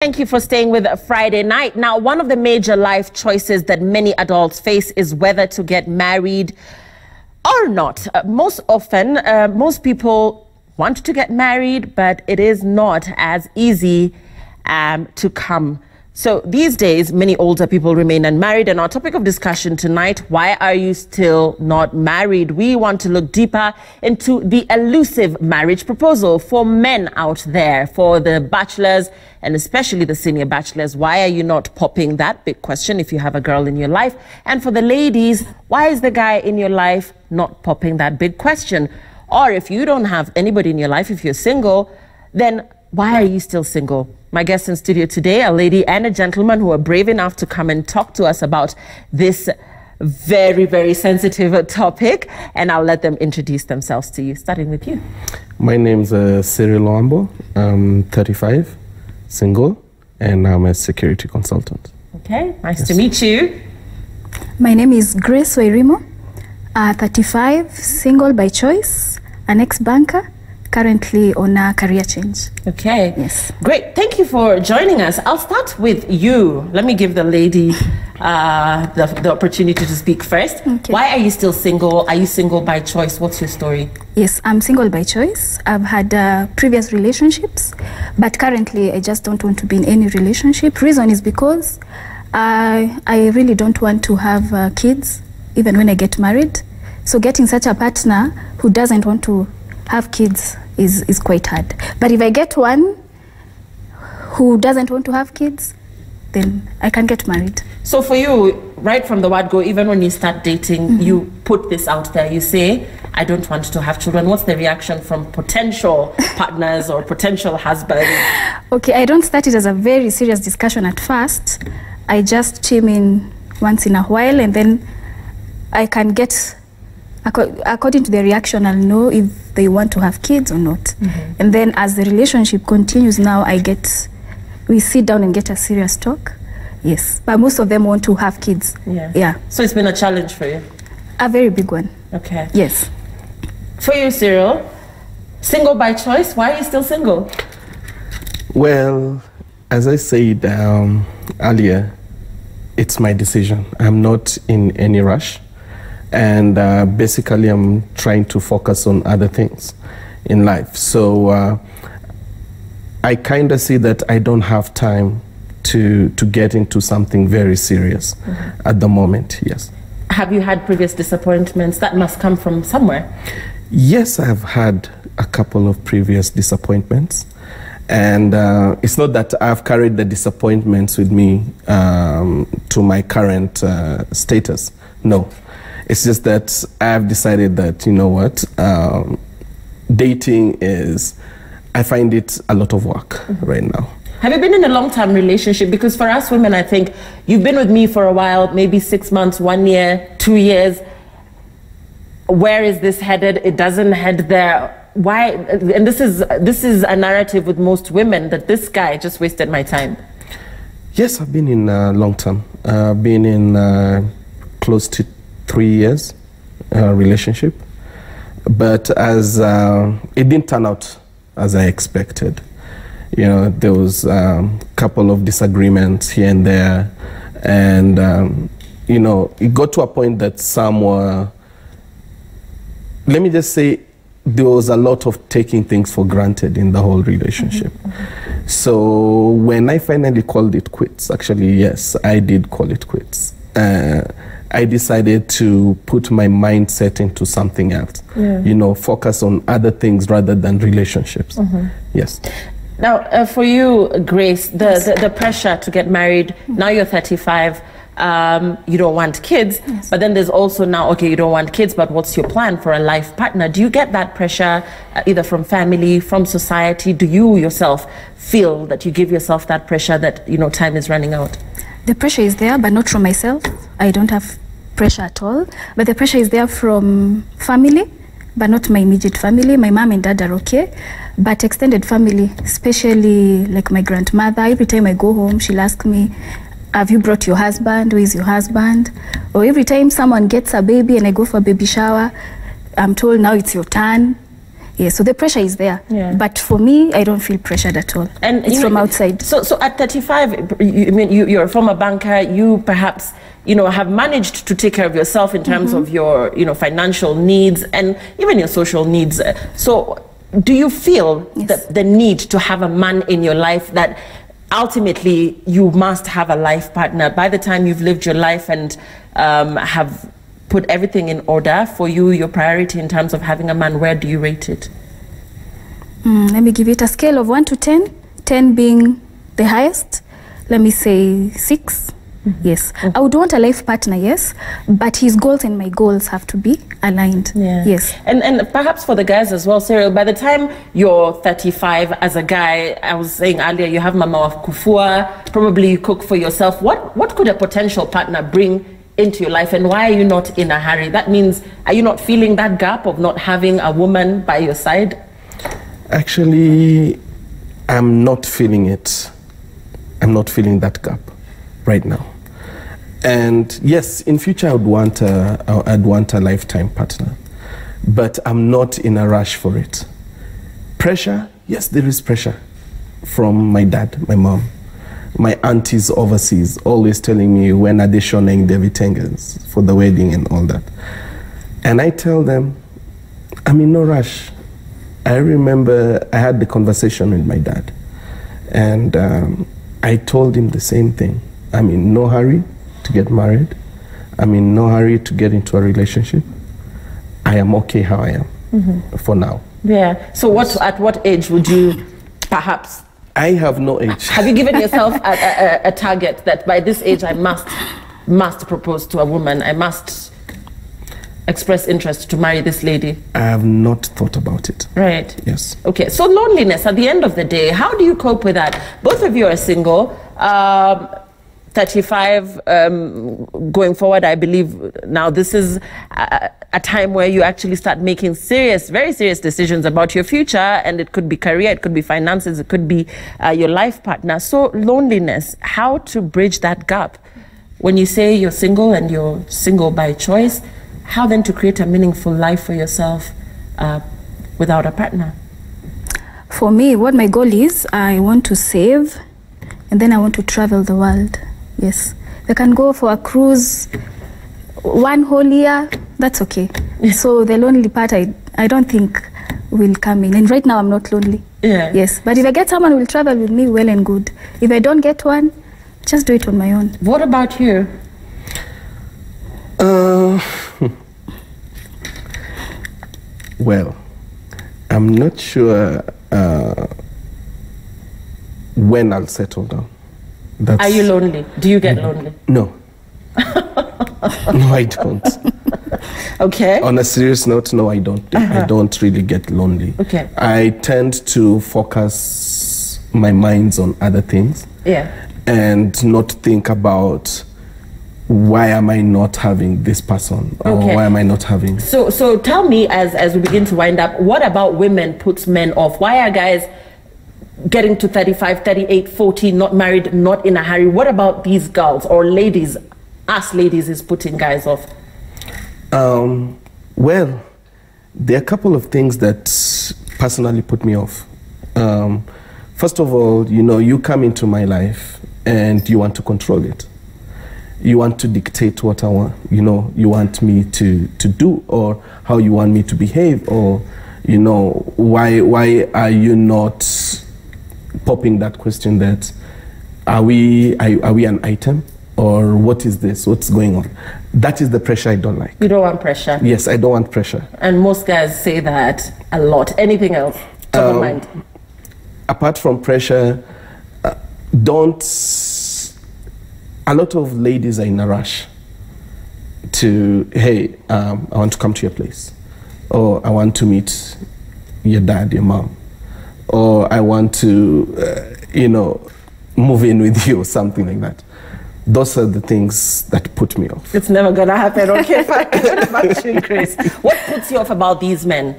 Thank you for staying with Friday Night. Now, one of the major life choices that many adults face is whether to get married or not. Most often, most people want to get married, but it is not as easy to come. So these days, many older people remain unmarried. And our topic of discussion tonight, why are you still not married? We want to look deeper into the elusive marriage proposal for men out there, for the bachelors and especially the senior bachelors. Why are you not popping that big question if you have a girl in your life? And for the ladies, why is the guy in your life not popping that big question? Or if you don't have anybody in your life, if you're single, then why are you still single? My guests in studio today, a lady and a gentleman who are brave enough to come and talk to us about this very, very sensitive topic. And I'll let them introduce themselves to you, starting with you. My name's Cyril Oambo. I'm 35, single, and I'm a security consultant. Okay, nice to meet you. My name is Grace Wairimo, 35, single by choice, an ex-banker, currently on a career change. Okay. Yes. Great. Thank you for joining us. I'll start with you. Let me give the lady the opportunity to speak first. Okay. Why are you still single? Are you single by choice? What's your story? Yes, I'm single by choice. I've had previous relationships, but currently I just don't want to be in any relationship. Reason is because I really don't want to have kids, even when I get married. So getting such a partner who doesn't want to have kids is quite hard. But if I get one who doesn't want to have kids, then I can get married. So for you, right from the word go, even when you start dating, you put this out there. You say, I don't want to have children. What's the reaction from potential partners or potential husbands? Okay, I don't start it as a very serious discussion at first. I just chime in once in a while, and then I can get, according to the reaction, I'll know if they want to have kids or not. And then as the relationship continues now, we sit down and get a serious talk. Yes, but most of them want to have kids. Yeah. So it's been a challenge for you? A very big one. Okay. Yes. For you, Cyril, single by choice, why are you still single? Well, as I said earlier, it's my decision. I'm not in any rush. And basically, I'm trying to focus on other things in life. So I kind of see that I don't have time to get into something very serious at the moment, yes. Have you had previous disappointments? That must come from somewhere. Yes, I've had a couple of previous disappointments. And it's not that I've carried the disappointments with me to my current status. No. It's just that I've decided that, you know what, dating I find it a lot of work right now. Have you been in a long-term relationship? Because for us women, I think you've been with me for a while, maybe 6 months, 1 year, 2 years. Where is this headed? It doesn't head there. Why? And this is a narrative with most women, that this guy just wasted my time. Yes, I've been in long-term. I've been in close to 3 years relationship, but as it didn't turn out as I expected. You know, there was a couple of disagreements here and there, and you know, it got to a point that some were, let me just say, there was a lot of taking things for granted in the whole relationship. So when I finally called it quits, actually, yes, I did call it quits. I decided to put my mindset into something else, you know, focus on other things rather than relationships. Yes. Now, for you, Grace, the pressure to get married, now you're 35, you don't want kids, but then there's also now, okay, you don't want kids, but what's your plan for a life partner? Do you get that pressure either from family, from society? Do you yourself feel that you give yourself that pressure that, you know, time is running out? The pressure is there, but not from myself. I don't have pressure at all. But the pressure is there from family, but not my immediate family. My mom and dad are okay. But extended family, especially like my grandmother, every time I go home, she'll ask me, have you brought your husband? Where is your husband? Or every time someone gets a baby and I go for a baby shower, I'm told now it's your turn. Yeah, so the pressure is there. Yeah. But for me, I don't feel pressured at all. And it's from outside. So at 35, you're a former banker. You perhaps, have managed to take care of yourself in terms of your, financial needs and even your social needs. So do you feel the need to have a man in your life that ultimately you must have a life partner by the time you've lived your life and have put everything in order? For you, your priority in terms of having a man, where do you rate it? Let me give it a scale of 1 to 10, 10 being the highest. Let me say 6. Yes, I would want a life partner, yes, but his goals and my goals have to be aligned. Yes. And perhaps for the guys as well, Cyril, by the time you're 35 as a guy, I was saying earlier, you have mama of kufua, probably you cook for yourself. What could a potential partner bring into your life, and why are you not in a hurry? That means, are you not feeling that gap of not having a woman by your side? Actually, I'm not feeling it. I'm not feeling that gap right now. And yes, in future I'd want a lifetime partner, but I'm not in a rush for it. Pressure, yes, there is pressure from my dad, my mom, my aunties overseas, always telling me when are they showing the vitengas for the wedding and all that. And I tell them, I'm in no rush. I remember I had the conversation with my dad, and I told him the same thing. I'm in no hurry to get married. I'm in no hurry to get into a relationship. I am okay how I am for now. Yeah. So at what age would you perhaps? I have no age. Have you given yourself a target that by this age I must propose to a woman? I must express interest to marry this lady? I have not thought about it. Right. Yes. Okay. So loneliness at the end of the day, how do you cope with that? Both of you are single. 35 going forward, I believe now this is a time where you actually start making very serious decisions about your future, and it could be career, it could be finances, it could be your life partner. So loneliness, how to bridge that gap? When you say you're single and you're single by choice, how then to create a meaningful life for yourself without a partner? For me, what my goal is, I want to save, and then I want to travel the world. Yes, I can go for a cruise 1 whole year, that's okay. So the lonely part, I don't think will come in. And right now I'm not lonely. Yeah. Yes, but if I get someone who will travel with me, well and good. If I don't get one, just do it on my own. What about you? Well, I'm not sure when I'll settle down. Are you lonely? Do you get lonely? No. No, I don't. Okay. On a serious note, no, I don't. I don't really get lonely. Okay. I tend to focus my minds on other things. Yeah. And not think about why am I not having this person, or why am I not having. So tell me, as we begin to wind up, what about women puts men off? Why are guys getting to 35, 38, 40, not married, not in a hurry? What about these girls or ladies, us ladies, is putting guys off? Well, there are a couple of things that personally put me off. First of all, you come into my life and you want to control it. You want to dictate what I want. You want me to do, or how you want me to behave, or why are you not popping that question that are we an item, or what is this, what's going on? That is the pressure I don't like. You don't want pressure? Yes, I don't want pressure. And most guys say that a lot. Anything else top of mind? Apart from pressure, a lot of ladies are in a rush to, hey, I want to come to your place, or I want to meet your dad, your mom, or I want to, move in with you, or something like that. Those are the things that put me off. It's never gonna happen, okay? What about you, Grace? What puts you off about these men?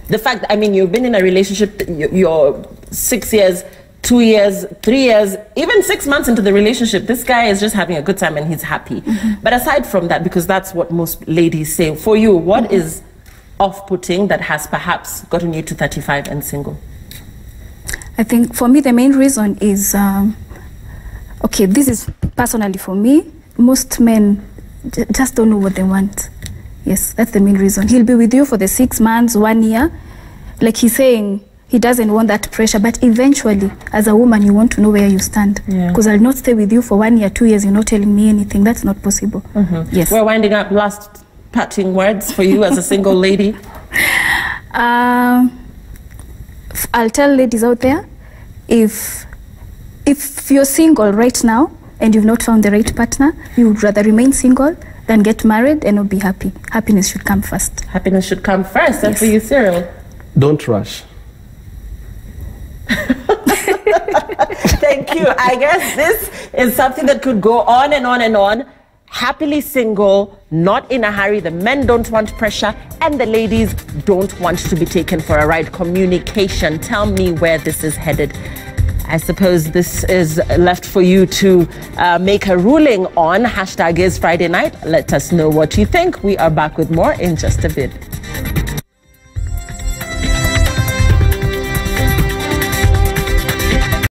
The fact, you've been in a relationship, you're 6 years, 2 years, 3 years, even 6 months into the relationship, this guy is just having a good time and he's happy. But aside from that, because that's what most ladies say, for you, what is off-putting that has perhaps gotten you to 35 and single? I think for me, the main reason is, okay, this is personally for me, most men just don't know what they want. Yes, that's the main reason. He'll be with you for the 6 months, 1 year. Like he's saying, he doesn't want that pressure, but eventually, as a woman, you want to know where you stand. Because I'll not stay with you for 1 year, 2 years, you're not telling me anything. That's not possible. Yes. We're winding up. Last parting words for you as a single lady. I'll tell ladies out there, if you're single right now and you've not found the right partner, you would rather remain single than get married and not be happy. Happiness should come first. Happiness should come first. And for you, Cyril? Don't rush. Thank you. I guess this is something that could go on and on and on. Happily single, not in a hurry. The men don't want pressure, and the ladies don't want to be taken for a ride. Communication. Tell me where this is headed. I suppose this is left for you to make a ruling on. #is Friday night. Let us know what you think. We are back with more in just a bit.